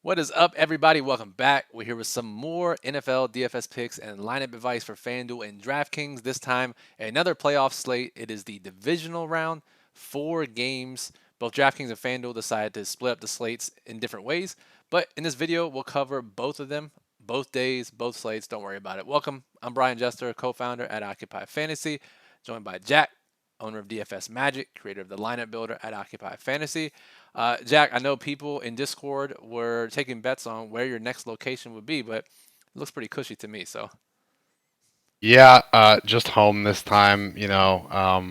What is up, everybody? Welcome back. We're here with some more NFL DFS picks and lineup advice for FanDuel and DraftKings. This time, another playoff slate. It is the divisional round, 4 games. Both DraftKings and FanDuel decided to split up the slates in different ways, but in this video, we'll cover both of them, both days, both slates. Don't worry about it. Welcome. I'm Brian Jester, co-founder at Occupy Fantasy, joined by Jack, owner of DFS Magic, creator of the lineup builder at Occupy Fantasy. Jack, I know people in Discord were taking bets on where your next location would be, but it looks pretty cushy to me. So Yeah, just home this time.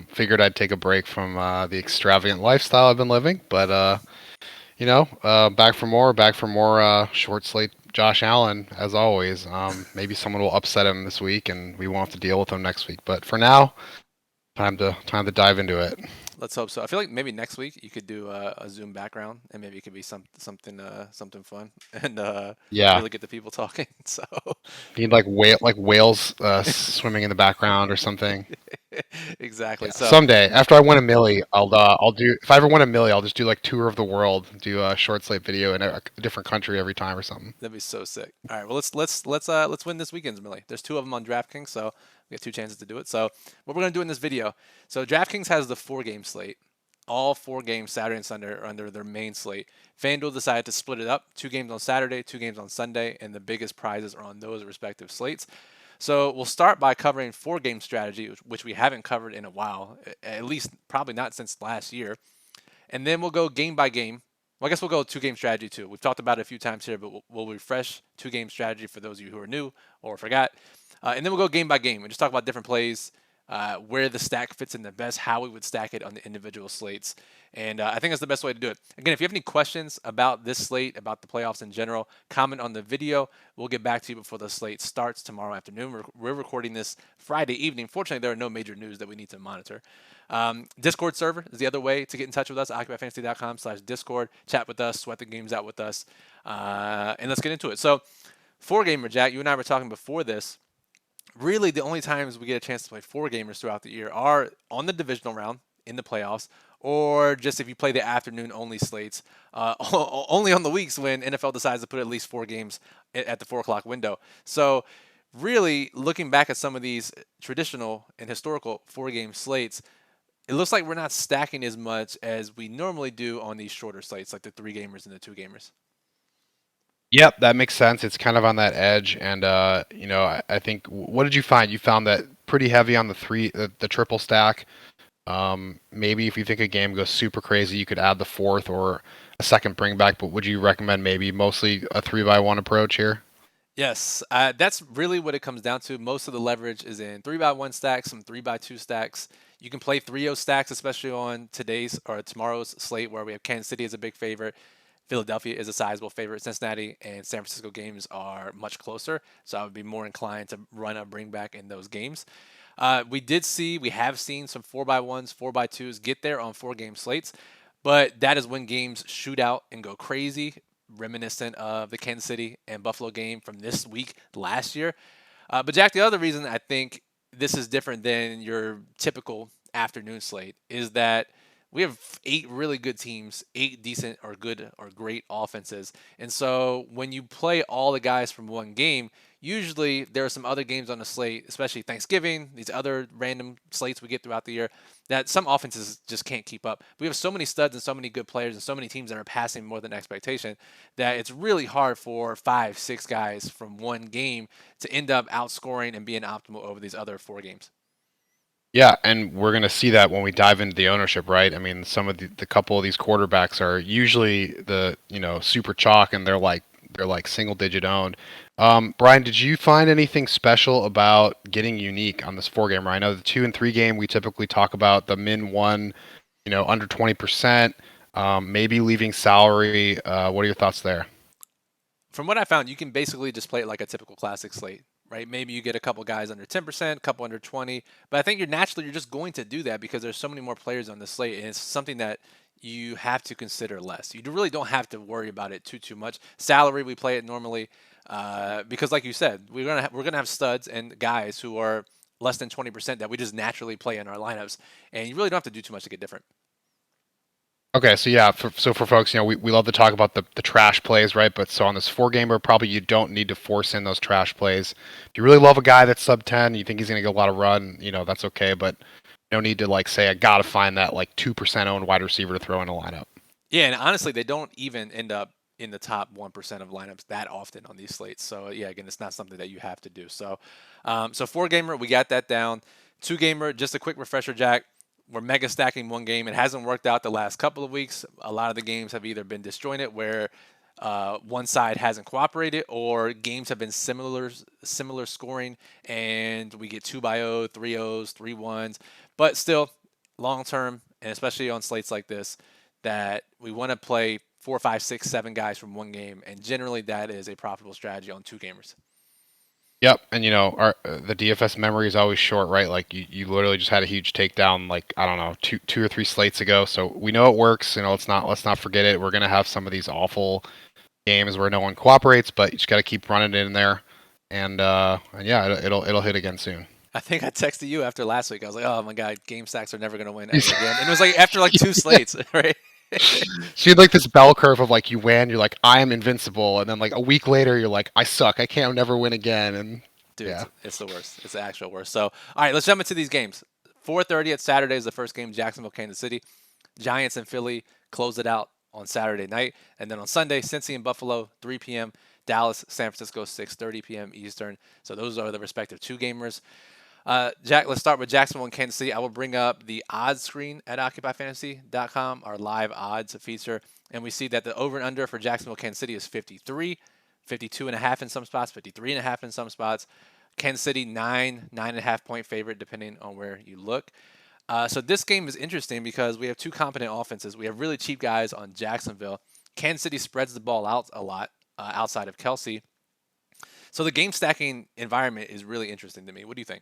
Figured I'd take a break from the extravagant lifestyle I've been living, but back for more short slate. Josh Allen, as always. Maybe someone will upset him this week, and we won't have to deal with him next week. But for now, time to dive into it. let's hope so. I feel like maybe next week you could do a Zoom background, and maybe it could be something fun, and Yeah, really get the people talking. So need like whales swimming in the background or something. exactly. Yeah, So someday after I win a milli, I'll do. If I ever win a milli, I'll just do like tour of the world, do a short slate video in a different country every time or something. that'd be so sick. All right, well let's win this weekend's Millie. There's 2 of them on DraftKings, so we get 2 chances to do it. So what we're gonna do in this video. So DraftKings has the 4 game slate. All 4 games Saturday and Sunday are under their main slate. FanDuel decided to split it up: 2 games on Saturday, 2 games on Sunday, and the biggest prizes are on those respective slates. So we'll start by covering 4 game strategy, which we haven't covered in a while, at least probably not since last year. And then we'll go game by game. Well, I guess we'll go 2 game strategy too. We've talked about it a few times here, but we'll refresh 2 game strategy for those of you who are new or forgot. And then we'll go game by game and just talk about different plays, where the stack fits in the best, how we would stack it on the individual slates. And I think that's the best way to do it. Again, if you have any questions about this slate, about the playoffs in general, comment on the video. We'll get back to you before the slate starts tomorrow afternoon. We're recording this Friday evening. Fortunately, there are no major news that we need to monitor. Discord server is the other way to get in touch with us. OccupyFantasy.com/Discord. Chat with us, sweat the games out with us, and let's get into it. So, 4 gamer Jack, you and I were talking before this. Really, the only times we get a chance to play 4 gamers throughout the year are on the divisional round in the playoffs, or just if you play the afternoon only slates, only on the weeks when NFL decides to put at least 4 games at the 4 o'clock window. So, really, looking back at some of these traditional and historical 4 game slates, it looks like we're not stacking as much as we normally do on these shorter slates, like the 3 gamers and the 2 gamers. Yep, that makes sense. It's kind of on that edge, and I think what did you find? You found that pretty heavy on the triple stack. Maybe if you think a game goes super crazy, you could add the fourth or a second bring back. But would you recommend maybe mostly a 3x1 approach here? Yes, that's really what it comes down to. Most of the leverage is in 3x1 stacks, some 3x2 stacks. You can play 3-0 stacks, especially on today's or tomorrow's slate, where we have Kansas City as a big favorite. Philadelphia is a sizable favorite. Cincinnati and San Francisco games are much closer, so I would be more inclined to run a bring back in those games. We have seen some 4x1s, 4x2s get there on 4 game slates, but that is when games shoot out and go crazy, reminiscent of the Kansas City and Buffalo game from this week last year. But Jack, the other reason I think this is different than your typical afternoon slate is that we have 8 really good teams, 8 decent or good or great offenses. And so when you play all the guys from one game, usually there are some other games on the slate, especially Thanksgiving, these other random slates we get throughout the year, that some offenses just can't keep up. We have so many studs and so many good players and so many teams that are passing more than expectation that it's really hard for 5, 6 guys from one game to end up outscoring and being optimal over these other 4 games. Yeah, and we're going to see that when we dive into the ownership, right? I mean, some of the couple of these quarterbacks are usually super chalk, and they're like single digit owned. Brian, did you find anything special about getting unique on this 4 gamer? I know the 2 and 3 game we typically talk about the min one, under 20%, maybe leaving salary. What are your thoughts there? From what I found, you can basically just play it like a typical classic slate, right? Maybe you get a couple guys under 10%, a couple under 20, but I think you're just going to do that because there's so many more players on the slate, and it's something that you have to consider less. You really don't have to worry about it too much. Salary, we play it normally because, like you said, we're gonna have studs and guys who are less than 20% that we just naturally play in our lineups, and you really don't have to do too much to get different. Okay, so yeah, for folks, we love to talk about the trash plays, right? But so on this four gamer, probably you don't need to force in those trash plays. If you really love a guy that's sub 10, you think he's gonna get a lot of run, that's okay. But no need to like say I gotta find that like 2% owned wide receiver to throw in a lineup. Yeah, and honestly, they don't even end up in the top 1% of lineups that often on these slates. So yeah, again, it's not something that you have to do. So four gamer, we got that down. Two gamer, just a quick refresher, Jack. We're mega stacking one game. It hasn't worked out the last couple of weeks. A lot of the games have either been disjointed where one side hasn't cooperated, or games have been similar scoring, and we get 2-0, 3-0s, 3-1s. But still, long term, and especially on slates like this, that we want to play 4, 5, 6, 7 guys from one game, and generally that is a profitable strategy on two gamers. Yep, and the DFS memory is always short, right? Like you literally just had a huge takedown, like I don't know, two or three slates ago. So we know it works. Let's not forget it. We're gonna have some of these awful games where no one cooperates, but you just got to keep running it in there, and yeah, it'll hit again soon. I think I texted you after last week. I was like, "Oh my god, game stacks are never going to win ever again." And it was like after like two slates, right? So you had like this bell curve of like you win, you're like I am invincible, and then like a week later you're like I suck, I can't never win again, and Dude, yeah. it's the worst. It's the actual worst. So, all right, let's jump into these games. 4:30 at Saturday is the first game. Jacksonville, Kansas City. Giants and Philly close it out on Saturday night, and then on Sunday, Cincy and Buffalo, 3 p.m. Dallas, San Francisco, 6:30 p.m. Eastern. So those are the respective two gamers. Jack, let's start with Jacksonville and Kansas City. I will bring up the odds screen at OccupyFantasy.com, our live odds feature, and we see that the over and under for Jacksonville, Kansas City is 53, 52.5 in some spots, 53.5 in some spots. Kansas City 9.5 point favorite, depending on where you look. So this game is interesting because we have two competent offenses. We have really cheap guys on Jacksonville. Kansas City spreads the ball out a lot outside of Kelsey. So the game stacking environment is really interesting to me. What do you think?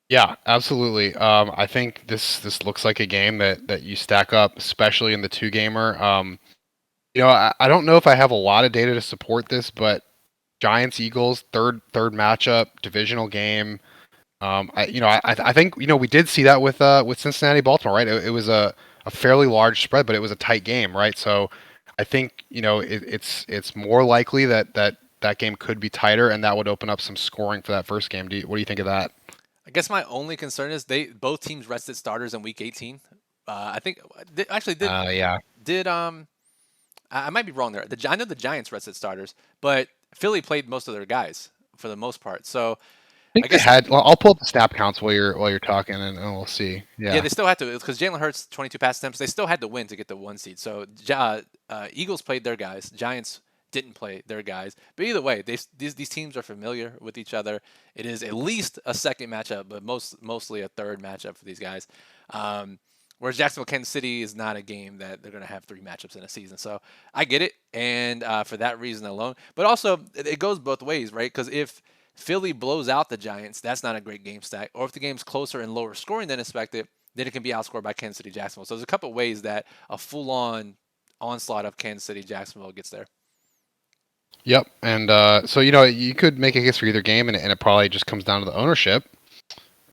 Yeah, absolutely. I think this looks like a game that you stack up, especially in the two gamer. I don't know if I have a lot of data to support this, but Giants Eagles third matchup, divisional game. I think we did see that with Cincinnati Baltimore, right? It was a fairly large spread, but it was a tight game, right? So I think it's more likely that game could be tighter, and that would open up some scoring for that first game. What do you think of that? I guess my only concern is they both teams rested starters in week 18. I think actually Yeah. did I might be wrong there. I know the Giants rested starters, but Philly played most of their guys for the most part. So I I think they guess had. Well, I'll pull up the snap counts while you're talking, and we'll see. yeah, Yeah. they still had to because Jalen Hurts 22 pass attempts. They still had to win to get the one seed. So Eagles played their guys. Giants didn't play their guys. But either way, these teams are familiar with each other. It is at least a second matchup, but mostly a third matchup for these guys. Whereas Jacksonville, Kansas City is not a game that they're going to have three matchups in a season. So I get it, and for that reason alone. But also, it goes both ways, right? Because if Philly blows out the Giants, that's not a great game stack. Or if the game's closer and lower scoring than expected, then it can be outscored by Kansas City, Jacksonville. So there's a couple ways that a full-on onslaught of Kansas City, Jacksonville gets there. Yep. And so you could make a case for either game, and it probably just comes down to the ownership.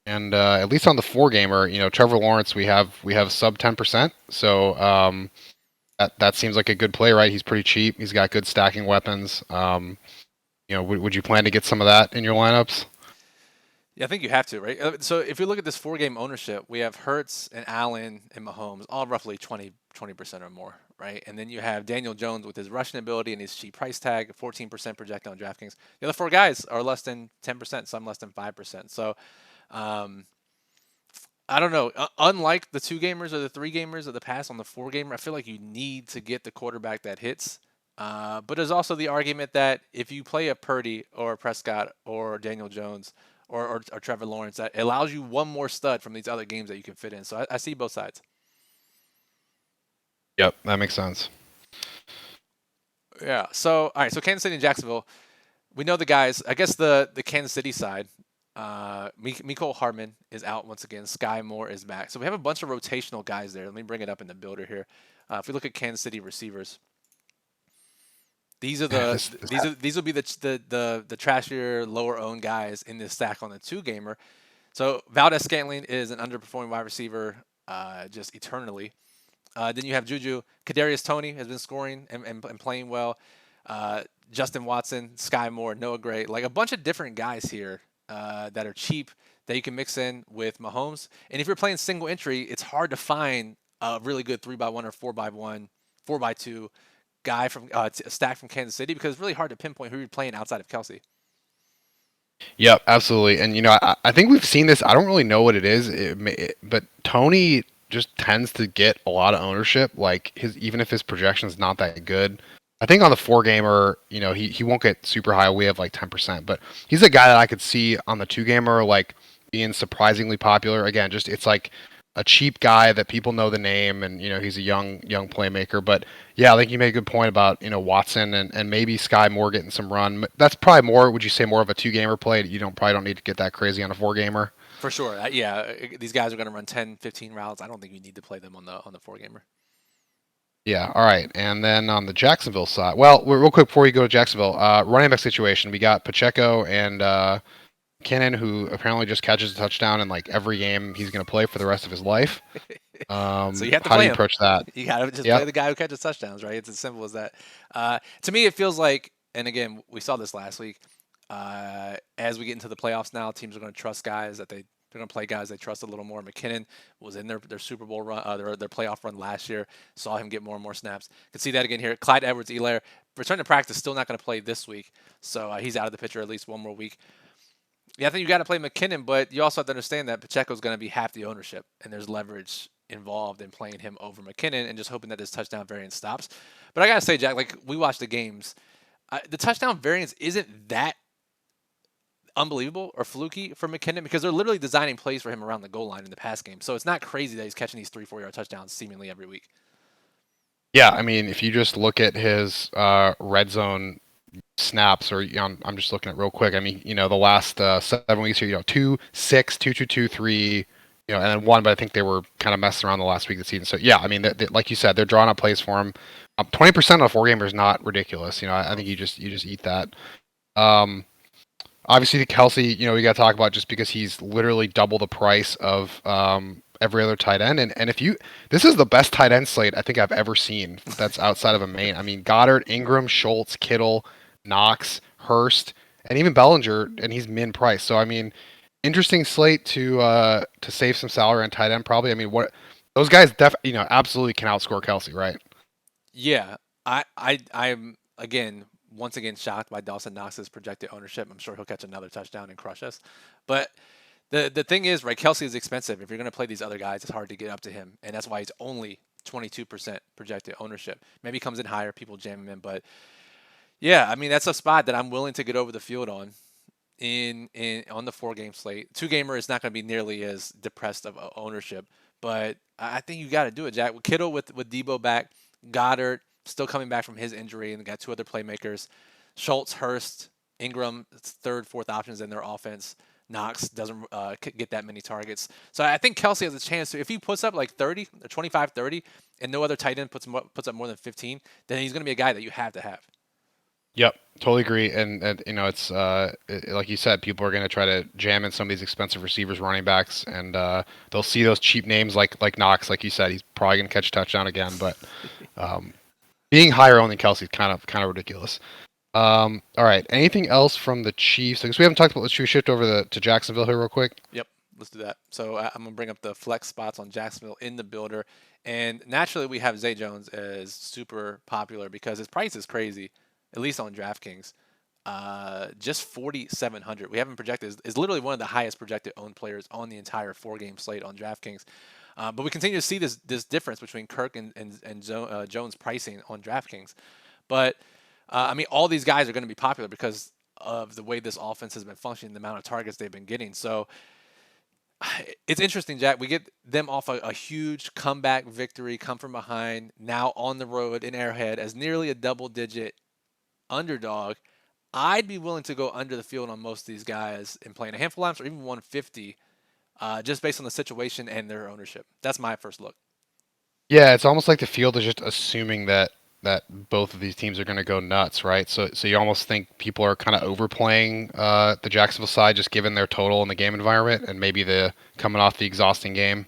And at least on the four gamer, Trevor Lawrence, we have sub 10%. So that seems like a good play, right? He's pretty cheap. He's got good stacking weapons. Would you plan to get some of that in your lineups? Yeah, I think you have to, right? So if you look at this four-game ownership, we have Hurts and Allen and Mahomes, all roughly 20% or more, right? And then you have Daniel Jones with his rushing ability and his cheap price tag, 14% projected on DraftKings. The other four guys are less than 10%, some less than 5%. So um, I don't know. Unlike the two gamers or the three gamers of the past on the four gamer, I feel like you need to get the quarterback that hits. But there's also the argument that if you play a Purdy or a Prescott or Daniel Jones or Trevor Lawrence, that allows you one more stud from these other games that you can fit in. So I see both sides. Yep, that makes sense. Yeah. So all right. So Kansas City and Jacksonville, we know the guys. I guess the Kansas City side. Mecole Hardman is out once again. Sky Moore is back. So we have a bunch of rotational guys there. Let me bring it up in the builder here. If we look at Kansas City receivers, these are Yeah, the these will be the trashier lower owned guys in this stack on the two gamer. So Valdez Scantling is an underperforming wide receiver just eternally. Then you have Juju. Kadarius Toney has been scoring and playing well. Justin Watson, Sky Moore, Noah Gray, like a bunch of different guys here that are cheap that you can mix in with Mahomes. And if you're playing single entry, it's hard to find a really good 3x1 or 4x1, 4x2 guy from a stack from Kansas City because it's really hard to pinpoint who you're playing outside of Kelsey. Yep, absolutely. And I think we've seen this. I don't really know what it is, but Tony just tends to get a lot of ownership. Like even if his projection's not that good, I think on the 4-gamer, he won't get super high. We have like 10%, but he's a guy that I could see on the 2-gamer like being surprisingly popular. Again, just it's like a cheap guy that people know the name, and he's a young playmaker. But yeah, I think you made a good point about Watson and maybe Sky Moore getting some run. That's probably more. Would you say more of a 2-gamer play? You probably don't need to get that crazy on a 4-gamer. For sure. Yeah, these guys are going to run 10, 15 routes. I don't think you need to play them on the 4-gamer. Yeah, all right. And then on the Jacksonville side, well, real quick before you go to Jacksonville, running back situation, we got Pacheco and McKinnon, who apparently just catches a touchdown in like every game he's going to play for the rest of his life. So you have to how play do you him. approach that? You got to just play the guy who catches touchdowns, right? It's as simple as that. To me, it feels like, and again, we saw this last week, as we get into the playoffs now, teams are going to trust guys that they're going to play guys they trust a little more. McKinnon was in their Super Bowl run, their playoff run last year. Saw him get more and more snaps. Could see that again here. Clyde Edwards-Helaire, return to practice, still not going to play this week, so he's out of the picture at least one more week. Yeah, I think you got to play McKinnon, but you also have to understand that Pacheco's going to be half the ownership, and there's leverage involved in playing him over McKinnon and just hoping that his touchdown variance stops. But I got to say, Jack, like we watched the games, the touchdown variance isn't that unbelievable or fluky for McKinnon because they're literally designing plays for him around the goal line in the pass game. So it's not crazy that he's catching these 3-4 yard touchdowns seemingly every week. Yeah, I mean, if you just look at his red zone snaps, or I'm just looking at real quick. I mean, the last 7 weeks here, 2, 6, 2, 2, 2, 3, and then 1. But I think they were kind of messing around the last week of the season. So yeah, I mean, like you said, they're drawing up plays for him. 20% on a 4-gamer is not ridiculous. I think you just eat that. Obviously, the Kelsey, we got to talk about just because he's literally double the price of every other tight end. And this is the best tight end slate I think I've ever seen that's outside of a main. I mean, Goddard, Ingram, Schultz, Kittle, Knox, Hurst, and even Bellinger, and he's min price. So I mean, interesting slate to save some salary on tight end probably. I mean, what those guys absolutely can outscore Kelsey, right? Yeah, I'm once again shocked by Dawson Knox's projected ownership. I'm sure he'll catch another touchdown and crush us. But the thing is, right, Kelsey is expensive. If you're going to play these other guys, it's hard to get up to him, and that's why he's only 22% projected ownership. Maybe he comes in higher, people jam him in, but yeah, I mean that's a spot that I'm willing to get over the field on on the 4-game slate. 2-gamer is not going to be nearly as depressed of ownership, but I think you got to do it, Jack. With Kittle with Debo back, Goddard still coming back from his injury, and they got 2 other playmakers, Schultz, Hurst, Ingram, third, fourth options in their offense. Knox doesn't get that many targets. So I think Kelsey has a chance to, if he puts up like 30 or 25, 30, and no other tight end puts up more than 15, then he's going to be a guy that you have to have. Yep, totally agree. And it's like you said, people are going to try to jam in some of these expensive receivers, running backs, and they'll see those cheap names like Knox, like you said, he's probably going to catch a touchdown again. But being higher owned than Kelsey is kind of ridiculous. All right, anything else from the Chiefs? Because we haven't talked about. Let's shift over to Jacksonville here real quick. Yep, let's do that. So I'm gonna bring up the flex spots on Jacksonville in the builder, and naturally we have Zay Jones as super popular because his price is crazy, at least on DraftKings. Just 4,700. We haven't projected is literally one of the highest projected owned players on the entire 4-game slate on DraftKings. But we continue to see this difference between Kirk and Jones pricing on DraftKings. But I mean, all these guys are going to be popular because of the way this offense has been functioning, the amount of targets they've been getting. So it's interesting, Jack. We get them off a huge comeback victory, come from behind, now on the road in Arrowhead as nearly a double-digit underdog. I'd be willing to go under the field on most of these guys and playing a handful of times or even 150 just based on the situation and their ownership. That's my first look. Yeah, it's almost like the field is just assuming that both of these teams are going to go nuts, right? So you almost think people are kind of overplaying the Jacksonville side just given their total in the game environment and maybe the coming off the exhausting game.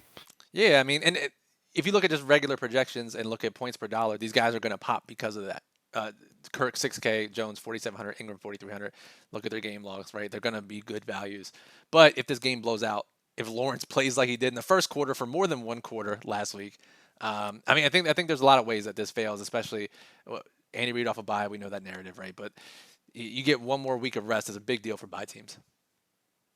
Yeah, I mean, and if you look at just regular projections and look at points per dollar, these guys are going to pop because of that. Uh, Kirk 6K, Jones 4,700, Ingram 4,300. Look at their game logs, right? They're going to be good values. But if this game blows out, if Lawrence plays like he did in the first quarter for more than one quarter last week, I mean, I think there's a lot of ways that this fails, especially Andy Reid off a bye. We know that narrative, right? But you get one more week of rest is a big deal for bye teams.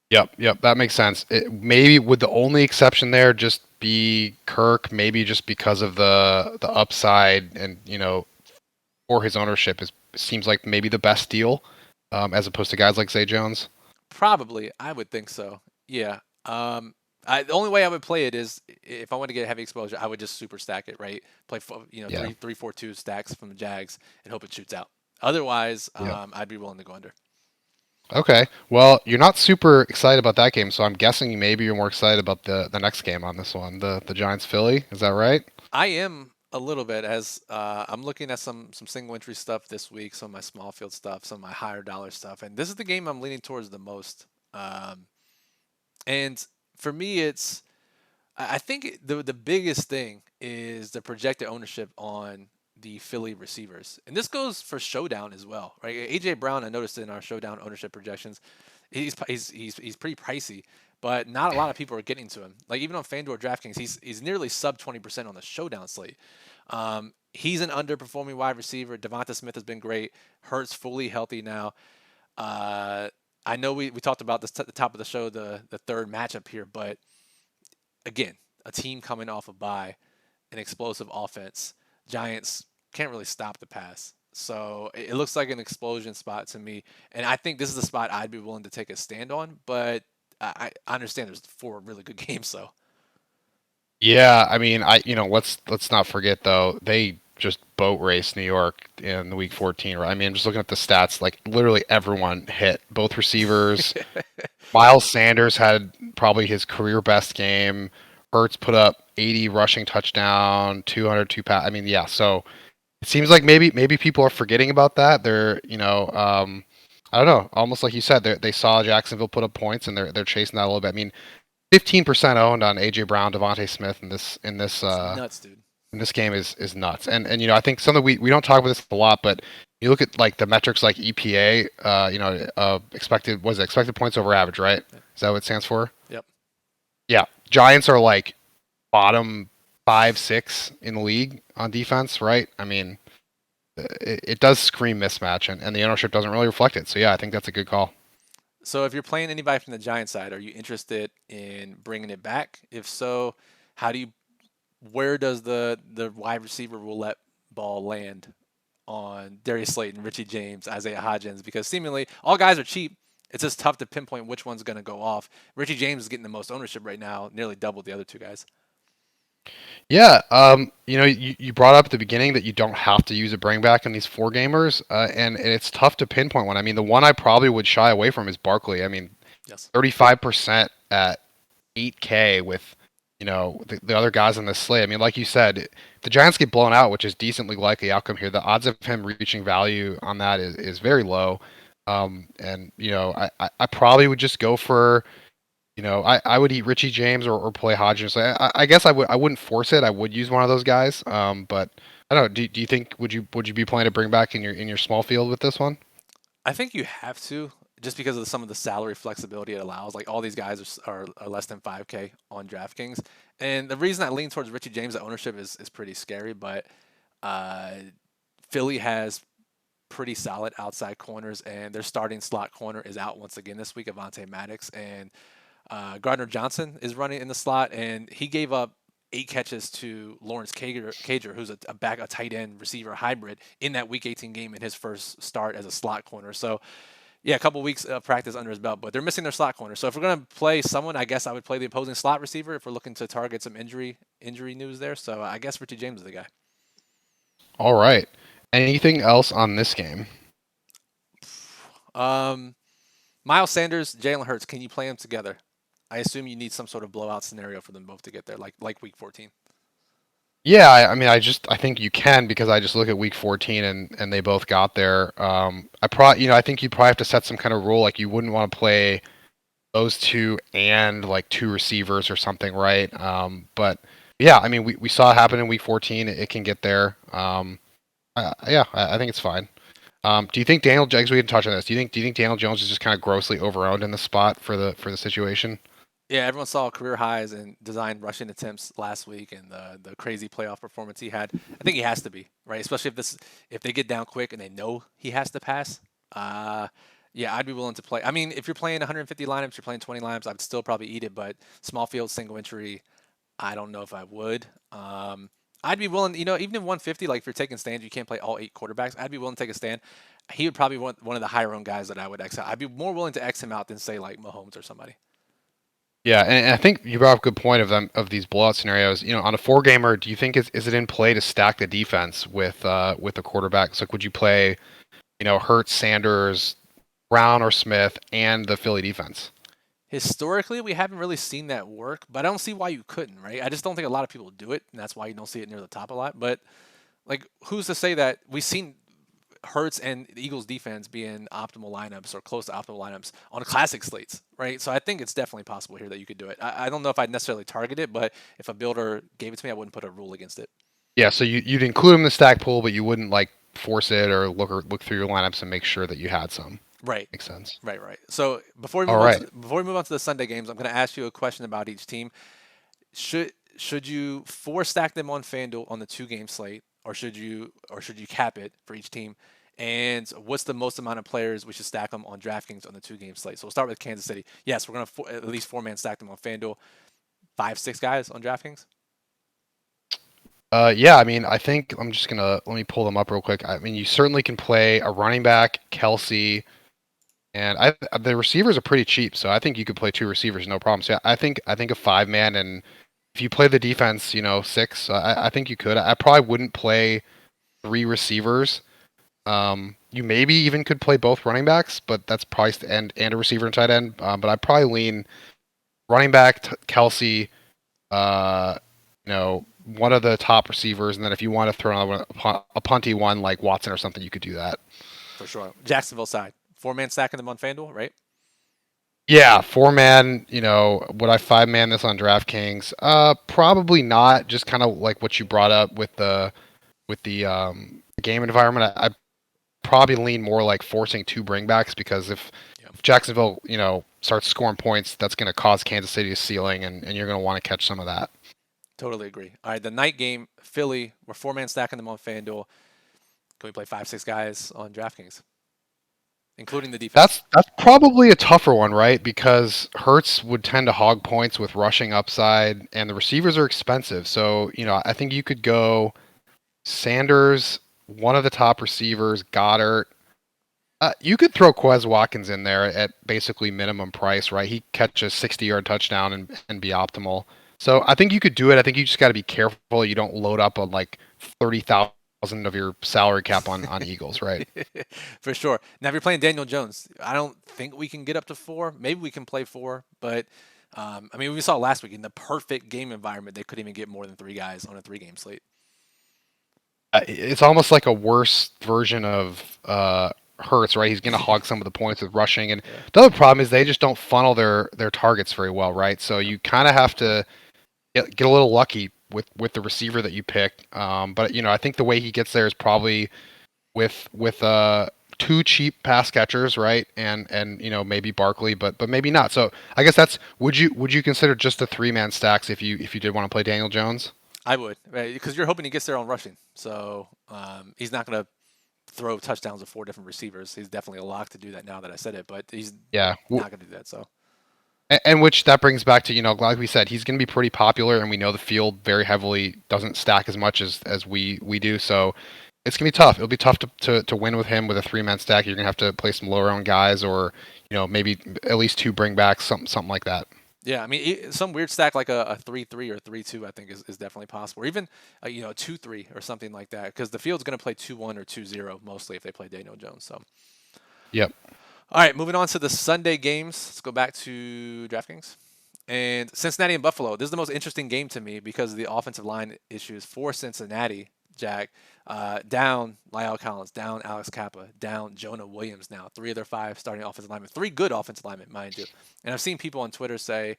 Yep, that makes sense. Maybe would the only exception there just be Kirk? Maybe just because of the upside, and for his ownership is seems like maybe the best deal, as opposed to guys like Zay Jones. Probably, I would think so. Yeah. The only way I would play it is if I want to get heavy exposure, I would just super stack it, right? Play, Yeah. 3-4-2 stacks from the Jags and hope it shoots out. Otherwise, Yeah. I'd be willing to go under. Okay. Well, you're not super excited about that game, so I'm guessing maybe you're more excited about the next game on this one, the Giants Philly. Is that right? I am a little bit as I'm looking at some single entry stuff this week, some of my small field stuff, some of my higher dollar stuff, and this is the game I'm leaning towards the most. And for me, I think the biggest thing is the projected ownership on the Philly receivers, and this goes for Showdown as well, right? AJ Brown, I noticed in our Showdown ownership projections, he's pretty pricey, but not a lot of people are getting to him. Like even on FanDuel or DraftKings, he's nearly sub 20% on the Showdown slate. He's an underperforming wide receiver. Devonta Smith has been great. Hurts fully healthy now. Uh, I know we talked about this at the top of the show, the third matchup here, but again, a team coming off a bye, an explosive offense. Giants can't really stop the pass. So it looks like an explosion spot to me. And I think this is the spot I'd be willing to take a stand on, but I understand there's four really good games, so. Yeah, I mean, let's not forget though, they just boat raced New York in the week 14, right? I mean, I'm just looking at the stats, like literally everyone hit, both receivers. Miles Sanders had probably his career best game. Hurts put up 80 rushing touchdown, 202 pass. I mean, yeah, so it seems like maybe people are forgetting about that. I don't know, almost like you said, they saw Jacksonville put up points and they're chasing that a little bit. I mean, 15% owned on AJ Brown, Devontae Smith It's nuts, dude. in this game is nuts. And I think something we don't talk about this a lot, but you look at like the metrics like EPA, expected points over average, right? Is that what it stands for? Yep. Yeah. Giants are like bottom 5, 6 in the league on defense, right? I mean, it does scream mismatch, and the ownership doesn't really reflect it. So yeah, I think that's a good call. So if you're playing anybody from the Giants side, are you interested in bringing it back? If so, how do you where does the wide receiver roulette ball land on Darius Slayton, Richie James, Isaiah Hodgins? Because seemingly all guys are cheap. It's just tough to pinpoint which one's going to go off. Richie James is getting the most ownership right now, nearly double the other two guys. Yeah, you brought up at the beginning that you don't have to use a bring back on these four gamers, and it's tough to pinpoint one. I mean, the one I probably would shy away from is Barkley. I mean, Yes. 35% at 8K with, the other guys on the slate. I mean, like you said, if the Giants get blown out, which is decently likely outcome here, the odds of him reaching value on that is very low. And I probably would just go for. I would eat Richie James or play Hodgins. I guess I wouldn't force it. I would use one of those guys. But I don't know. Do you think would you be planning to bring back in your small field with this one? I think you have to just because of some of the salary flexibility it allows. Like all these guys are less than 5K on DraftKings, and the reason I lean towards Richie James, the ownership is pretty scary. But uh, Philly has pretty solid outside corners, and their starting slot corner is out once again this week. Avonte Maddox and Gardner Johnson is running in the slot, and he gave up 8 catches to Lawrence Cager, who's a tight end receiver hybrid in that Week 18 game in his first start as a slot corner. So, yeah, a couple weeks of practice under his belt, but they're missing their slot corner. So if we're gonna play someone, I guess I would play the opposing slot receiver if we're looking to target some injury news there. So I guess Richie James is the guy. All right. Anything else on this game? Um, Miles Sanders, Jalen Hurts. Can you play them together? I assume you need some sort of blowout scenario for them both to get there, like Week 14. Yeah, I mean, I think you can because I just look at week 14 and they both got there. I think you probably have to set some kind of rule like you wouldn't want to play those two and like two receivers or something, right? But Yeah, I mean, we saw it happen in week 14. It can get there. Yeah, I think it's fine. Do you think Daniel Jones? We didn't touch on this. Do you think Daniel Jones is just kind of grossly overowned in the spot for the situation? Yeah, everyone saw career highs in design rushing attempts last week and the crazy playoff performance he had. I think he has to be, right? Especially if they get down quick and they know he has to pass. Uh yeah, I'd be willing to play. I mean, if you're playing 150 lineups, you're playing 20 lineups, I'd still probably eat it, but small field single entry, I don't know if I would. I'd be willing, even in 150, like if you're taking stands, you can't play all 8 quarterbacks. I'd be willing to take a stand. He would probably be one of the higher owned guys that I would X out. I'd be more willing to X him out than say like Mahomes or somebody. Yeah, and I think you brought up a good point of these blowout scenarios. On a four gamer, do you think is it in play to stack the defense with the quarterbacks? Like, would you play Hurts, Sanders, Brown, or Smith, and the Philly defense? Historically, we haven't really seen that work, but I don't see why you couldn't, right? I just don't think a lot of people do it, and that's why you don't see it near the top a lot. But like, who's to say that we've seen Hurts and the Eagles defense being optimal lineups or close to optimal lineups on classic slates, right? So I think it's definitely possible here that you could do it. I don't know if I'd necessarily target it, but if a builder gave it to me, I wouldn't put a rule against it. Yeah, so you'd include him in the stack pool, but you wouldn't like force it or look through your lineups and make sure that you had some. Right. Makes sense. Right, right. So All right. before we move on to the Sunday games, I'm going to ask you a question about each team. Should you four stack them on FanDuel on the 2 game slate, or should you cap it for each team? And what's the most amount of players we should stack them on DraftKings on the 2 game slate? So we'll start with Kansas City. Yes, we're gonna at least 4 man stack them on FanDuel. 5, 6 guys on DraftKings. Yeah, I mean, I think I'm just gonna let me pull them up real quick. I mean, you certainly can play a running back, Kelsey, and the receivers are pretty cheap, so I think you could play two receivers, no problem. So yeah, I think a 5 man, and if you play the defense, 6, I think you could. I probably wouldn't play three receivers. You maybe even could play both running backs, but that's probably and a receiver and tight end. But I probably lean running back, Kelsey, uh, one of the top receivers, and then if you want to throw another one, a punty one like Watson or something, you could do that. For sure. Jacksonville side. 4 man stacking them on FanDuel, right? Yeah, 4 man. Would I 5 man this on DraftKings? Probably not. Just kind of like what you brought up with the game environment. I probably lean more like forcing two bringbacks because if Jacksonville, starts scoring points, that's going to cause Kansas City's ceiling, and you're going to want to catch some of that. Totally agree. All right, the night game, Philly. We're 4 man stacking them on FanDuel. Can we play 5, 6 guys on DraftKings, including the defense? That's probably a tougher one, right? Because Hertz would tend to hog points with rushing upside, and the receivers are expensive. So I think you could go Sanders, one of the top receivers, Goddard. You could throw Quez Watkins in there at basically minimum price, right? He catches 60-yard touchdown and be optimal. So I think you could do it. I think you just got to be careful you don't load up on like 30,000 of your salary cap on Eagles, right? For sure. Now, if you're playing Daniel Jones, I don't think we can get up to 4. Maybe we can play 4, but I mean, we saw last week in the perfect game environment, they couldn't even get more than 3 guys on a 3 game slate. It's almost like a worse version of Hurts, right? He's going to hog some of the points with rushing, and Yeah. the other problem is they just don't funnel their targets very well, right? So you kind of have to get a little lucky with the receiver that you pick. But I think the way he gets there is probably with two cheap pass catchers, right? And maybe Barkley, but maybe not. So I guess that's would you consider just the 3 man stacks if you did want to play Daniel Jones? I would, right? Because you're hoping he gets there on rushing. So he's not going to throw touchdowns to 4 different receivers. He's definitely a lock to do that now that I said it, but he's Yeah. not going to do that. So And which that brings back to, like we said, he's going to be pretty popular, and we know the field very heavily doesn't stack as much as we do. So it's going to be tough. It'll be tough to win with him with a 3 man stack. You're going to have to play some lower owned guys, or maybe at least 2 bringbacks, something like that. yeah, I mean, some weird stack like a 3-3 or 3-2, I think is definitely possible. Or even a 2-3 or something like that, because the field's going to play 2-1 or 2-0 mostly if they play Daniel Jones. So Yep. all right, moving on to the Sunday games. Let's go back to DraftKings. And Cincinnati and Buffalo. This is the most interesting game to me because of the offensive line issues for Cincinnati, Jack. Down Lyle Collins, down Alex Kappa, down Jonah Williams now. 3 of their 5 starting offensive linemen. 3 good offensive linemen, mind you. And I've seen people on Twitter say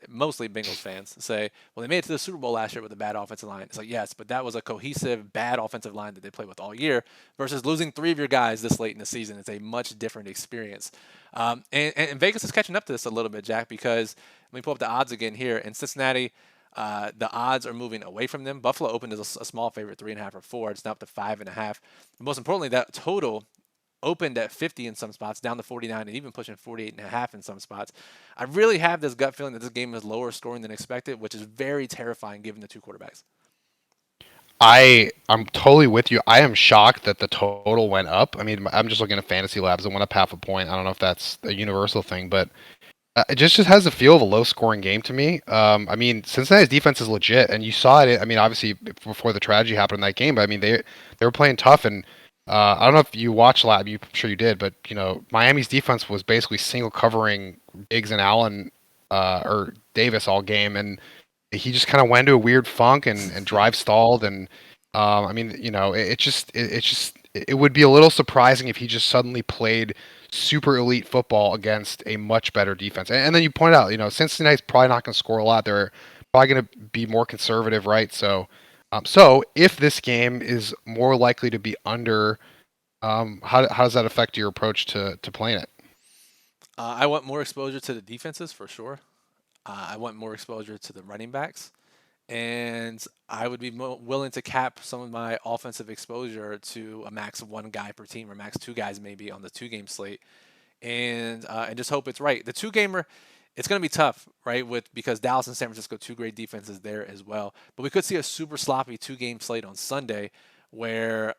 mostly Bengals fans, say, well, they made it to the Super Bowl last year with a bad offensive line. It's like, yes, but that was a cohesive, bad offensive line that they played with all year versus losing three of your guys this late in the season. It's a much different experience. And Vegas is catching up to this a little bit, Jack, because let me pull up the odds again here. In Cincinnati, the odds are moving away from them. Buffalo opened as a small favorite, 3.5 or 4. It's now up to 5.5. Most importantly, that total opened at 50 in some spots, down to 49, and even pushing 48.5 in some spots. I really have this gut feeling that this game is lower scoring than expected, which is very terrifying given the two quarterbacks. I'm totally with you. I am shocked that the total went up. I mean, I'm just looking at Fantasy Labs. It went up half a point. I don't know if that's a universal thing, but it just has a feel of a low scoring game to me. I mean, Cincinnati's defense is legit, and you saw it. I mean, obviously before the tragedy happened in that game, but I mean they were playing tough, and I don't know if you watched Lab. I'm sure you did, but you know Miami's defense was basically single covering Diggs and Allen or Davis all game, and he just kind of went into a weird funk and drive stalled, and I mean, you know, it would be a little surprising if he just suddenly played super elite football against a much better defense. And then you point out, you know, Cincinnati's probably not going to score a lot. They're probably going to be more conservative, right? So if this game is more likely to be under, how does that affect your approach to playing it? I want more exposure to the defenses for sure. I want more exposure to the running backs. And I would be willing to cap some of my offensive exposure to a max of one guy per team or max two guys maybe on the two-game slate, and just hope it's right. The two-gamer, it's going to be tough, right? Because Dallas and San Francisco, two great defenses there as well. But we could see a super sloppy two-game slate on Sunday, where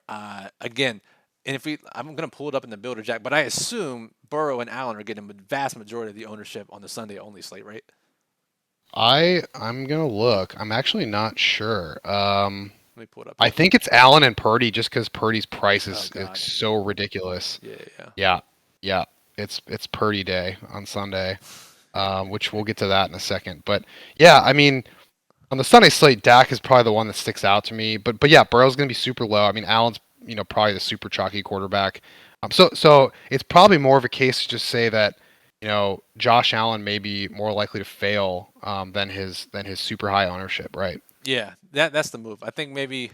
again, and I'm going to pull it up in the builder, Jack, but I assume Burrow and Allen are getting the vast majority of the ownership on the Sunday only slate, right? I'm gonna look. I'm actually not sure. Let me pull it up I here. think it's Allen and Purdy just because Purdy's price Oh is God. so ridiculous. Yeah, yeah. Yeah, yeah. It's Purdy day on Sunday, which we'll get to that in a second. But yeah, I mean, on the Sunday slate, Dak is probably the one that sticks out to me. But yeah, Burrow's gonna be super low. I mean, Allen's probably the super chalky quarterback. So it's probably more of a case to just say that Josh Allen may be more likely to fail than his super high ownership, right? Yeah, that's the move. I think maybe.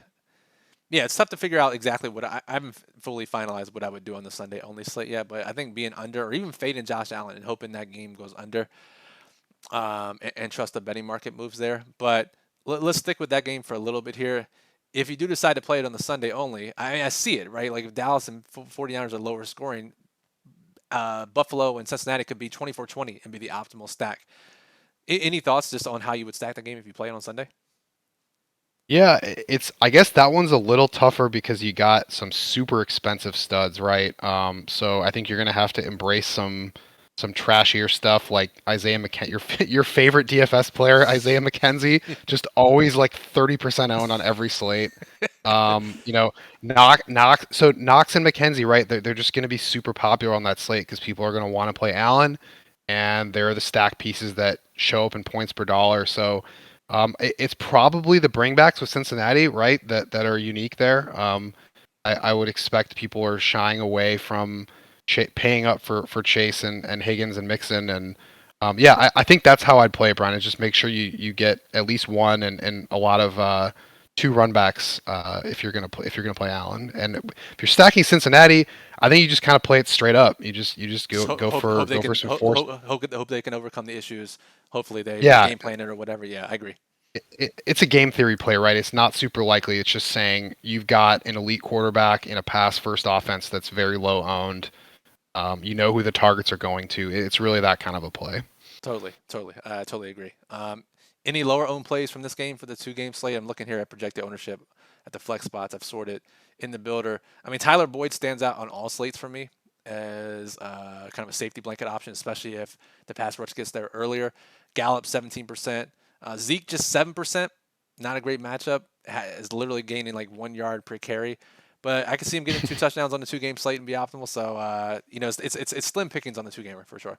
Yeah, it's tough to figure out exactly what I haven't fully finalized what I would do on the Sunday only slate yet. But I think being under or even fading Josh Allen and hoping that game goes under, and trust the betting market moves there. But let's stick with that game for a little bit here. If you do decide to play it on the Sunday only, I see it, right? Like if Dallas and 49ers are lower scoring, Buffalo and Cincinnati could be 24-20 and be the optimal stack. Any thoughts just on how you would stack the game if you play it on Sunday? Yeah, I guess that one's a little tougher because you got some super expensive studs, right? So I think you're gonna have to embrace some trashier stuff like Isaiah McKenzie, your favorite DFS player, Isaiah McKenzie, just always like 30% owned on every slate. Knox and McKenzie, right? They're just gonna be super popular on that slate because people are gonna want to play Allen, and they're the stack pieces that show up in points per dollar. So it's probably the bringbacks with Cincinnati, right? That are unique there. I would expect people are shying away from paying up for Chase and Higgins and Mixon, and yeah, I think that's how I'd play it, Brian. Is just make sure you get at least one and a lot of two run backs if you're gonna play Allen. And if you're stacking Cincinnati, I think you just kind of play it straight up. You just go for some force. Hope they can overcome the issues. Hopefully they Yeah, game plan it or whatever. Yeah, I agree. it's a game theory play, right? It's not super likely. It's just saying you've got an elite quarterback in a pass first offense that's very low owned. You know who the targets are going to. It's really that kind of a play. Totally. I totally agree. Any lower owned plays from this game for the two-game slate? I'm looking here at projected ownership at the flex spots. I've sorted in the builder. I mean, Tyler Boyd stands out on all slates for me as kind of a safety blanket option, especially if the pass rush gets there earlier. Gallup 17%. Zeke just 7%. Not a great matchup. Is literally gaining like 1 yard per carry. But I can see him getting two touchdowns on the two-game slate and be optimal. So it's slim pickings on the two-gamer for sure.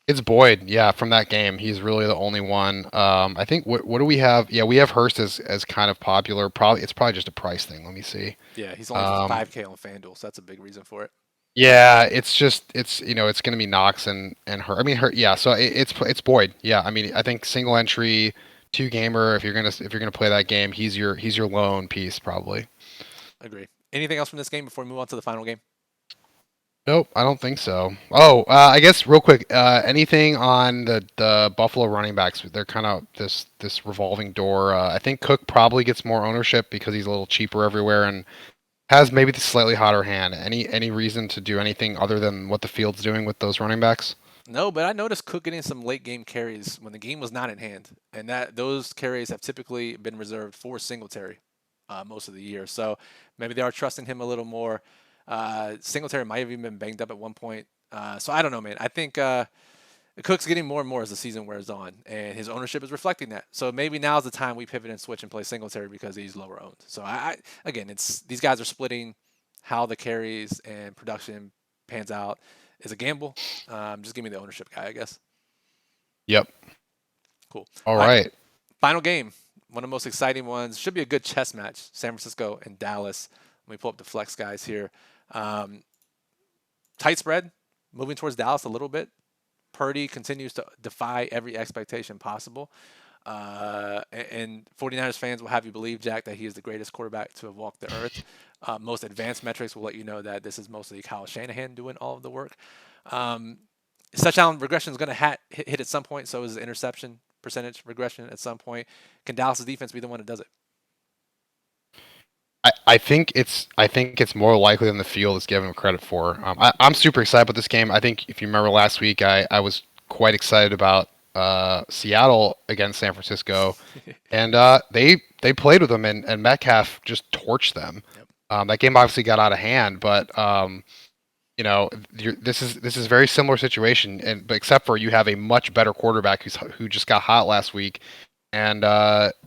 It's Boyd, yeah, from that game. He's really the only one. I think what do we have? Yeah, we have Hurst as kind of popular. It's probably just a price thing. Let me see. Yeah, he's only Um, 5K on FanDuel, so that's a big reason for it. Yeah, it's going to be Knox and her. I mean her. Yeah, so it's Boyd. Yeah, I mean I think single entry two gamer. If you're gonna play that game, he's your lone piece probably. Agree. Anything else from this game before we move on to the final game? Nope, I don't think so. Oh, I guess real quick, anything on the Buffalo running backs? They're kind of this revolving door. I think Cook probably gets more ownership because he's a little cheaper everywhere and has maybe the slightly hotter hand. Any reason to do anything other than what the field's doing with those running backs? No, but I noticed Cook getting some late game carries when the game was not in hand, and that those carries have typically been reserved for Singletary most of the year. So maybe they are trusting him a little more. Singletary might have even been banged up at one point. So I don't know, man. I think Cook's getting more and more as the season wears on, and his ownership is reflecting that. So maybe now's the time we pivot and switch and play Singletary because he's lower owned. So again, it's these guys are splitting how the carries and production pans out is a gamble. Just give me the ownership guy, I guess. Yep. Cool. All All right, right. final game. One of the most exciting ones. Should be a good chess match. San Francisco and Dallas. Let me pull up the flex guys here. Um, Tight spread, moving towards Dallas a little bit. Purdy continues to defy every expectation possible. And 49ers fans will have you believe, Jack, that he is the greatest quarterback to have walked the earth. Most advanced metrics will let you know that this is mostly Kyle Shanahan doing all of the work. Um, Touchdown regression is going to hit at some point. So is the interception percentage regression at some point. Can Dallas' defense be the one that does it? I think it's more likely than the field is giving him credit for. I'm super excited about this game. I think if you remember last week, I was quite excited about Seattle against San Francisco, and they played with them, and Metcalf just torched them. Yep. That game obviously got out of hand, but this is a very similar situation, and but except for you have a much better quarterback who just got hot last week, and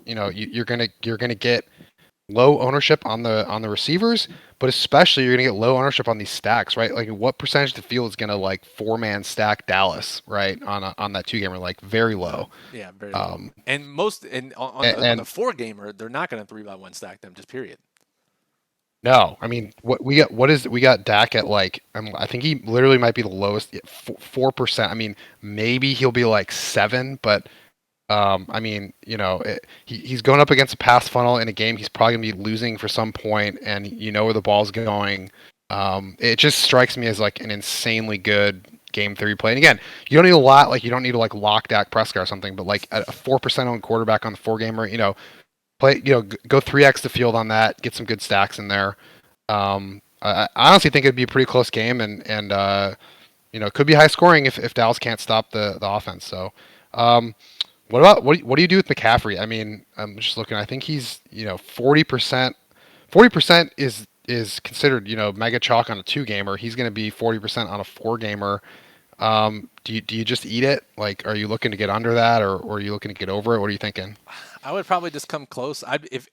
you're gonna get low ownership on the receivers, but especially you're gonna get low ownership on these stacks, right? Like what percentage of the field is gonna like four-man stack Dallas, right? On that two gamer, like very low. None. Yeah, very low. Um, And most and on the and four gamer, they're not going to 3-by-1 stack them. Just period. no, I mean we got Dak at like I think he literally might be the lowest 4%. I mean maybe he'll be like 7, but I mean, he's going up against a pass funnel in a game he's probably gonna be losing for some point, and you know where the ball's going. It just strikes me as like an insanely good game theory play. And again, you don't need a lot. Like you don't need to like lock Dak Prescott or something, but like a 4% on quarterback on the four gamer, play, go 3x the field on that, get some good stacks in there. I honestly think it'd be a pretty close game, and it could be high scoring if Dallas can't stop the offense. So. Um, what do you do with McCaffrey? I mean, I'm just looking. I think he's 40%. 40% is considered mega chalk on a two gamer. He's going to be 40% on a four gamer. Do you just eat it? Like, are you looking to get under that, or are you looking to get over it? What are you thinking? I would probably just come close.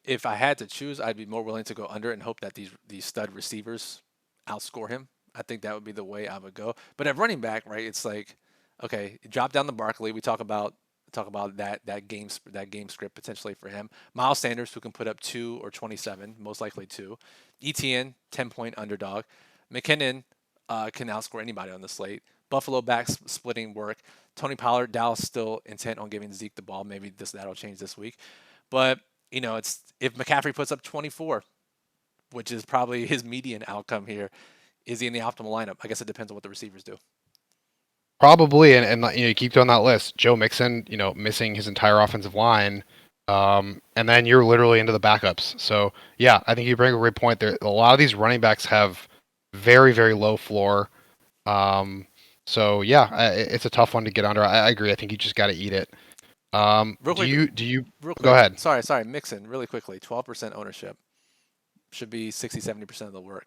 If I had to choose, I'd be more willing to go under and hope that these stud receivers outscore him. I think that would be the way I would go. But at running back, right? It's like, okay, drop down the Barkley. We talk about that game script potentially for him. Miles Sanders, who can put up 2 or 27, most likely 2. ETN, 10-point underdog. McKinnon can outscore anybody on the slate. Buffalo backs splitting work. Tony Pollard, Dallas still intent on giving Zeke the ball. Maybe that'll change this week. But it's if McCaffrey puts up 24, which is probably his median outcome here, is he in the optimal lineup? I guess it depends on what the receivers do. Probably, and you keep on that list. Joe Mixon, missing his entire offensive line, and then you're literally into the backups. So yeah, I think you bring a great point there. A lot of these running backs have very very low floor. Um, so yeah, it's a tough one to get under. I agree. I think you just got to eat it. Real Do quick, you real go quick. ahead? Sorry, Mixon, really quickly. 12% ownership should be 60-70% of the work.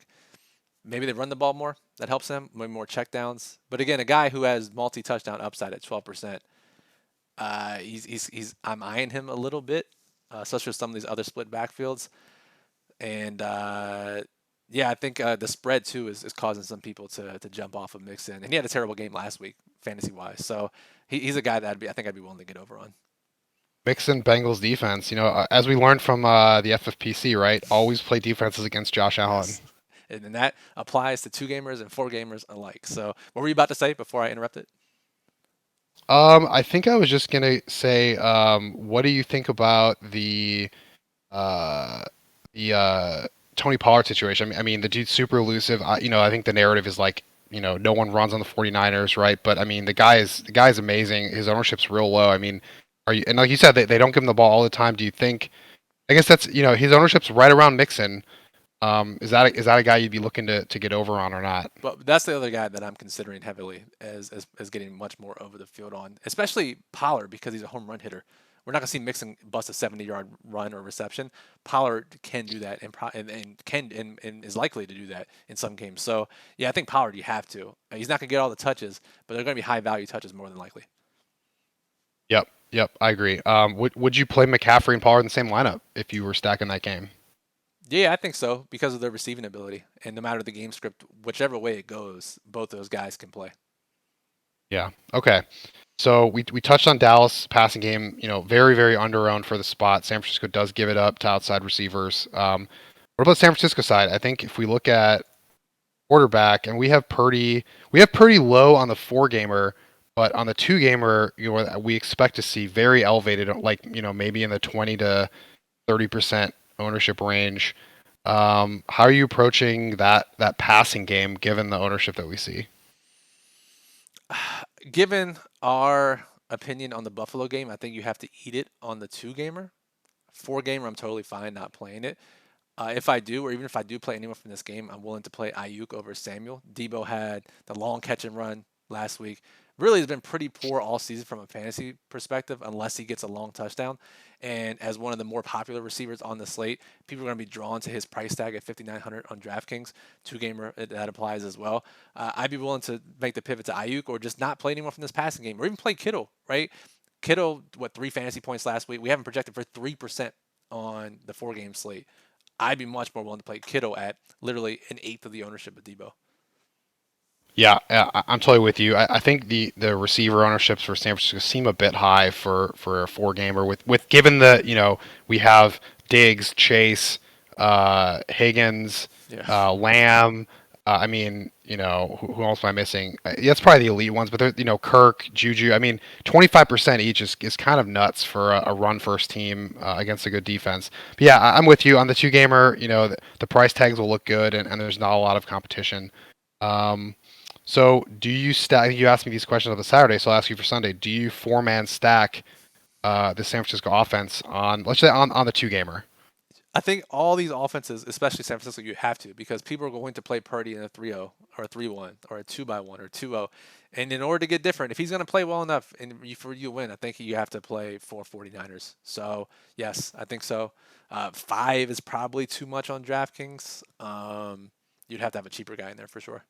Maybe they run the ball more. That helps them. Maybe more checkdowns. But again, a guy who has multi-touchdown upside at 12%, I'm eyeing him a little bit, especially with some of these other split backfields. And yeah, I think the spread too is causing some people to jump off of Mixon. And he had a terrible game last week, fantasy wise. So he's a guy that I think I'd be willing to get over on. Mixon Bengals defense. As we learned from the FFPC, right? Always play defenses against Josh Allen. Yes. and that applies to 2 gamers and 4 gamers alike. So, what were you about to say before I interrupted? I think I was just gonna say, what do you think about uh, the Tony Pollard situation? I mean, the dude's super elusive. I think the narrative is like, no one runs on the 49ers, right? But I mean, the guy's amazing. His ownership's real low. I mean, and like you said, they don't give him the ball all the time. Do you think? I guess that's his ownership's right around Mixon. Is that a guy you'd be looking to get over on or not? But that's the other guy that I'm considering heavily as getting much more over the field on, especially Pollard because he's a home run hitter. We're not going to see Mixon bust a 70-yard run or reception. Pollard can do that and is likely to do that in some games. So yeah, I think Pollard you have to. He's not going to get all the touches, but they're going to be high value touches more than likely. Yep, yep, I agree. Would you play McCaffrey and Pollard in the same lineup if you were stacking that game? Yeah, I think so because of their receiving ability, and no matter the game script, whichever way it goes, both those guys can play. Yeah. Okay. So we touched on Dallas passing game, very, very under-owned for the spot. San Francisco does give it up to outside receivers. What about San Francisco side? I think if we look at quarterback, and we have pretty low on the 4 gamer, but on the 2 gamer, we expect to see very elevated, like maybe in the 20 to 30% ownership range. How are you approaching that passing game given the ownership that we see? Given our opinion on the Buffalo game, I think you have to eat it on the 2 gamer. 4 gamer, I'm totally fine not playing it. If I do, or even if I do play anyone from this game, I'm willing to play Ayuk over Samuel. Debo had the long catch and run last week. Really has been pretty poor all season from a fantasy perspective, unless he gets a long touchdown. And as one of the more popular receivers on the slate, people are going to be drawn to his price tag at 5,900 on DraftKings. 2 gamer, that applies as well. I'd be willing to make the pivot to Ayuk or just not play anyone from this passing game, or even play Kittle, right? Kittle, 3 fantasy points last week? We haven't projected for 3% on the 4 game slate. I'd be much more willing to play Kittle at literally an eighth of the ownership of Debo. Yeah, I'm totally with you. I think the receiver ownerships for San Francisco seem a bit high for a 4 gamer. With given the we have Diggs, Chase, Higgins, Yeah, Lamb. I mean, who else am I missing? That's probably the elite ones, but there's Kirk, Juju. I mean, 25% each is kind of nuts for a run first team against a good defense. But yeah, I'm with you on the 2 gamer. The price tags will look good, and there's not a lot of competition. Um, so do you stack? You asked me these questions on the Saturday, so I'll ask you for Sunday. Do you 4-man stack the San Francisco offense on, let's say, on the 2 gamer? I think all these offenses, especially San Francisco, you have to because people are going to play Purdy in a 3-0 or a 3-1 or a 2-by-1 or 2-0. And in order to get different, if he's going to play well enough and for you to win, I think you have to play for 49ers. So, yes, I think so. 5 is probably too much on DraftKings. You'd have to have a cheaper guy in there for sure.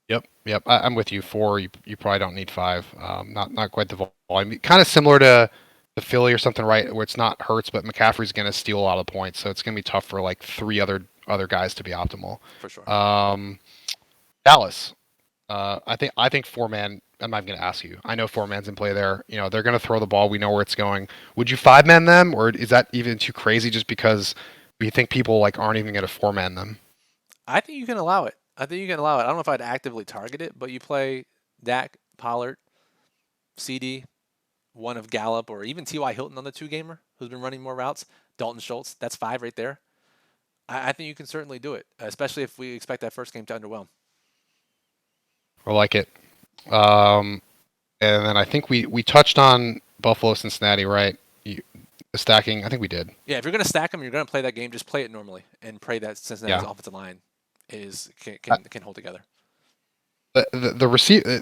Yep, yep. I'm with you. 4, you probably don't need 5. Not quite the volume. Kind of similar to the Philly or something, right? Where it's not Hurts, but McCaffrey's going to steal a lot of points, so it's going to be tough for like 3 other guys to be optimal. For sure. Dallas. I think 4-man. I'm not even going to ask you. I know 4-man's in play there. They're going to throw the ball. We know where it's going. Would you 5-man them, or is that even too crazy? Just because we think people like aren't even going to 4-man them? I think you can allow it. I don't know if I'd actively target it, but you play Dak, Pollard, CD, one of Gallup, or even T.Y. Hilton on the 2 gamer, who's been running more routes. Dalton Schultz, that's 5 right there. I think you can certainly do it, especially if we expect that first game to underwhelm. I like it. Um, and then I think we touched on Buffalo, Cincinnati, right? The stacking. I think we did. Yeah, if you're going to stack them, you're going to play that game. Just play it normally and pray that Cincinnati's Yeah. offensive line is Uh, can hold together. the receiver,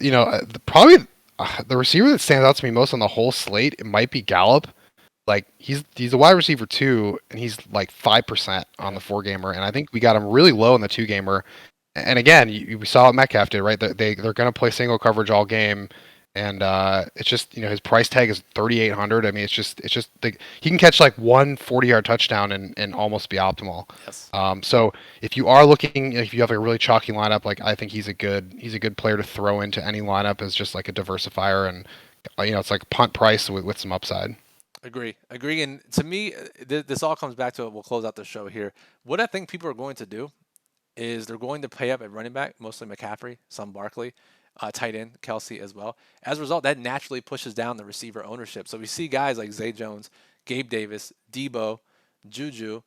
the receiver that stands out to me most on the whole slate, it might be Gallup. Like he's a wide receiver too, and he's like 5% on Yeah, the 4 gamer, and I think we got him really low in the 2 gamer. And again, we saw what Metcalf did, right? They're going to play single coverage all game, and it's just his price tag is 3,800. I mean, it's just he can catch like one 40-yard touchdown and almost be optimal. yes, So if you are looking, if you have a really chalky lineup, like I think he's a good player to throw into any lineup as just like a diversifier, and it's like punt price with some upside. agree. And to me, this all comes back to, we'll close out the show here. What I think people are going to do is they're going to pay up at running back, mostly McCaffrey, some Barkley, tight end, Kelsey as well. As a result, that naturally pushes down the receiver ownership. So we see guys like Zay Jones, Gabe Davis, Debo, Juju,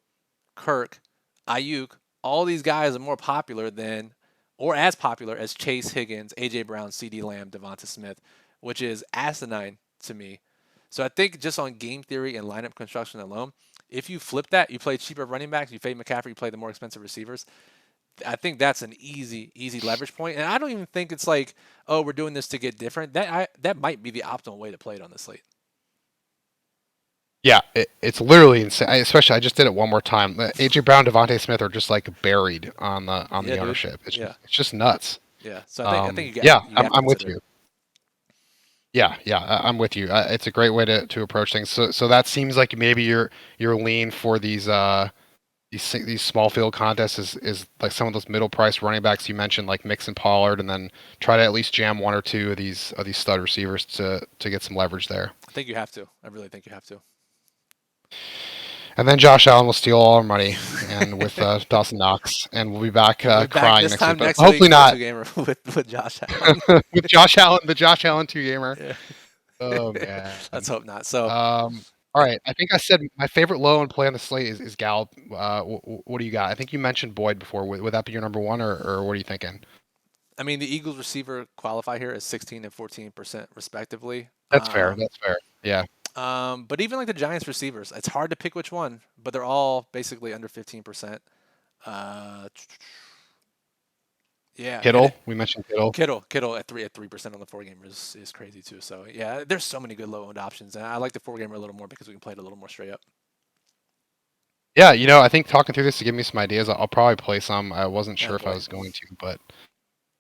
Kirk, Ayuk, all these guys are more popular than or as popular as Chase Higgins, AJ Brown, CD Lamb, Devonta Smith, which is asinine to me. So I think just on game theory and lineup construction alone, if you flip that, you play cheaper running backs, you fade McCaffrey, you play the more expensive receivers. I think that's an easy leverage point. And I don't even think it's like, oh, we're doing this to get different. That might be the optimal way to play it on the slate. Yeah, it's literally insane. Especially, I just did it one more time. AJ Brown, Devontae Smith are just like buried on the Dude. ownership. Yeah. It's just nuts. Yeah. So I think you yeah, have to I'm with consider you. Yeah, I'm with you. It's a great way to approach things. So that seems like maybe your lean for these small field contests is like some of those middle price running backs you mentioned, like Mix and Pollard, and then try to at least jam one or two of these stud receivers to get some leverage there. I think you have to. I really think you have to. And then Josh Allen will steal all our money, and with Dawson Knox, and we'll be back crying this next time week. But next hopefully week, not two-gamer with Josh Allen. with Josh Allen, the Josh Allen 2-gamer. Yeah. Oh man. Let's hope not. So All right. I think I said my favorite low and play on the slate is Gallup. What do you got? I think you mentioned Boyd before. Would that be your number one, or what are you thinking? I mean, the Eagles receiver qualify here as 16 and 14% respectively. That's fair. That's fair. Yeah. But even like the Giants receivers, it's hard to pick which one, but they're all basically under 15%. Yeah. Kittle. We mentioned Kittle. Kittle at 3% on the 4-gamer is crazy too. So yeah, there's so many good low owned options, and I like the 4-gamer a little more because we can play it a little more straight up. Yeah, I think talking through this to give me some ideas. I'll probably play some. I wasn't sure if I was going to, but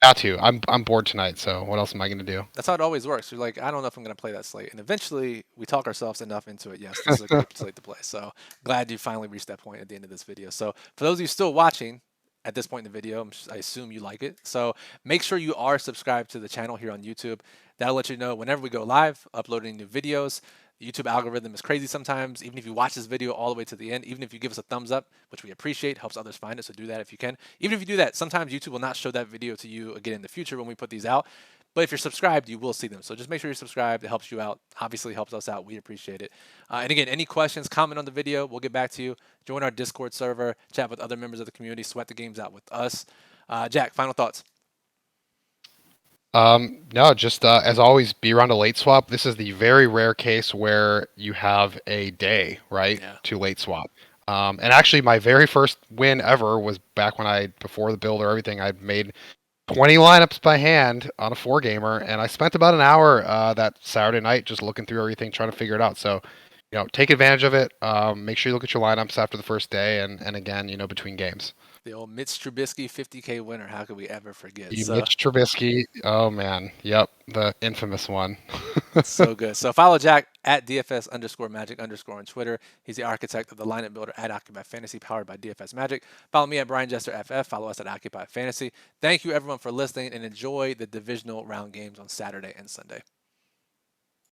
got to. I'm bored tonight, so what else am I going to do? That's how it always works. You're like, I don't know if I'm going to play that slate, and eventually we talk ourselves enough into it. Yes, this is a great slate to play. So glad you finally reached that point at the end of this video. So for those of you still watching at this point in the video, I assume you like it. So make sure you are subscribed to the channel here on YouTube. That'll let you know whenever we go live, uploading new videos. The YouTube algorithm is crazy sometimes. Even if you watch this video all the way to the end, even if you give us a thumbs up, which we appreciate, helps others find it, so do that if you can. Even if you do that, sometimes YouTube will not show that video to you again in the future when we put these out. But if you're subscribed, you will see them. So just make sure you're subscribed. It helps you out. Obviously helps us out. We appreciate it. And again, any questions, comment on the video. We'll get back to you. Join our Discord server. Chat with other members of the community. Sweat the games out with us. Jack, final thoughts. No, just as always, be around a late swap. This is the very rare case where you have a day, right, to late swap. And actually, my very first win ever was back when before the build or everything, I'd made 20 lineups by hand on a 4-gamer, and I spent about an hour that Saturday night just looking through everything, trying to figure it out. So, take advantage of it. Make sure you look at your lineups after the first day, and again, between games. The old Mitch Trubisky 50K winner. How could we ever forget? Mitch Trubisky. Oh, man. Yep. The infamous one. So good. So follow Jack at DFS_magic_ on Twitter. He's the architect of the lineup builder at Occupy Fantasy, powered by DFS Magic. Follow me at Brian Jester FF. Follow us at Occupy Fantasy. Thank you, everyone, for listening, and enjoy the divisional round games on Saturday and Sunday.